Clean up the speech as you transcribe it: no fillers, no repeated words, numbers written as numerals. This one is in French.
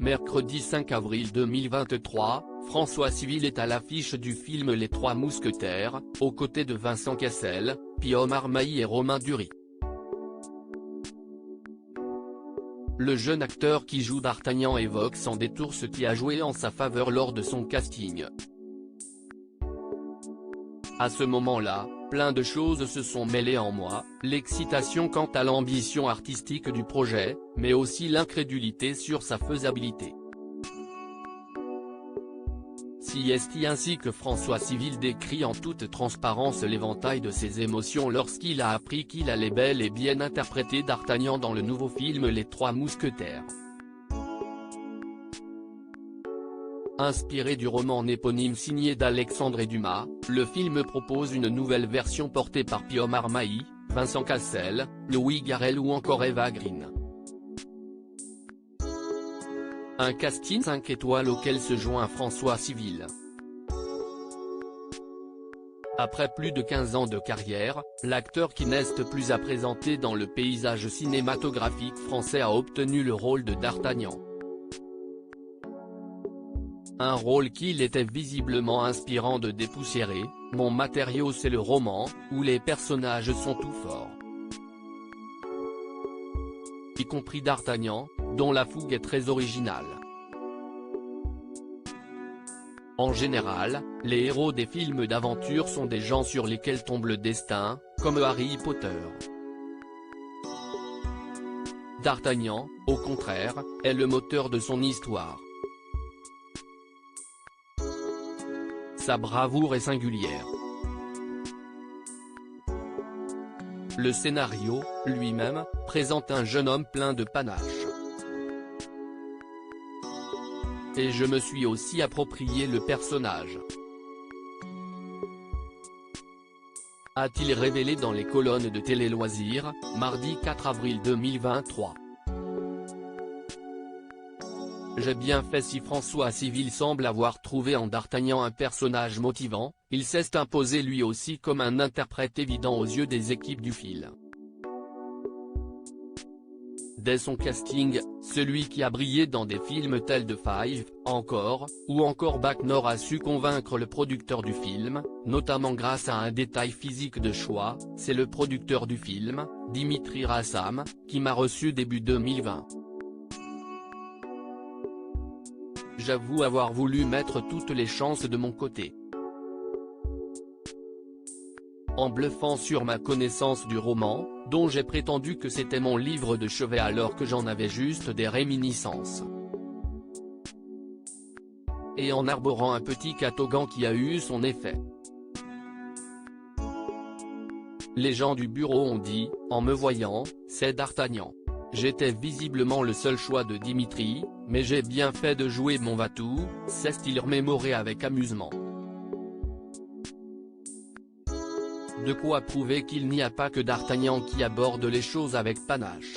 Mercredi 5 avril 2023, François Civil est à l'affiche du film Les Trois Mousquetaires, aux côtés de Vincent Cassel, Pio Marmaille et Romain Duris. Le jeune acteur qui joue d'Artagnan évoque sans détour ce qui a joué en sa faveur lors de son casting. À ce moment-là, plein de choses se sont mêlées en moi, l'excitation quant à l'ambition artistique du projet, mais aussi l'incrédulité sur sa faisabilité. Si est ainsi que François Civil décrit en toute transparence l'éventail de ses émotions lorsqu'il a appris qu'il allait bel et bien interpréter d'Artagnan dans le nouveau film Les Trois Mousquetaires. Inspiré du roman éponyme signé d'Alexandre Dumas, le film propose une nouvelle version portée par Pio Marmaille, Vincent Cassel, Louis Garrel ou encore Eva Green. Un casting 5 étoiles auquel se joint François Civil. Après plus de 15 ans de carrière, l'acteur qui n'est plus à présenter dans le paysage cinématographique français a obtenu le rôle de d'Artagnan. Un rôle qu'il était visiblement inspirant de dépoussiérer. Mon matériau c'est le roman, où les personnages sont tout forts. Y compris d'Artagnan, dont la fougue est très originale. En général, les héros des films d'aventure sont des gens sur lesquels tombe le destin, comme Harry Potter. D'Artagnan, au contraire, est le moteur de son histoire. Sa bravoure est singulière. Le scénario, lui-même, présente un jeune homme plein de panache. Et je me suis aussi approprié le personnage. A-t-il révélé dans les colonnes de Télé Loisirs, mardi 4 avril 2023. J'ai bien fait. Si François Civil semble avoir trouvé en d'Artagnan un personnage motivant, il s'est imposé lui aussi comme un interprète évident aux yeux des équipes du film. Dès son casting, celui qui a brillé dans des films tels The Five, Encore, ou encore Bac Nord a su convaincre le producteur du film, notamment grâce à un détail physique de choix, c'est le producteur du film, Dimitri Rassam, qui m'a reçu début 2020. J'avoue avoir voulu mettre toutes les chances de mon côté. En bluffant sur ma connaissance du roman, dont j'ai prétendu que c'était mon livre de chevet alors que j'en avais juste des réminiscences. Et en arborant un petit catogan qui a eu son effet. Les gens du bureau ont dit, en me voyant, c'est d'Artagnan. J'étais visiblement le seul choix de Dimitri, mais j'ai bien fait de jouer mon va-tout, s'est-il remémoré avec amusement. De quoi prouver qu'il n'y a pas que d'Artagnan qui aborde les choses avec panache.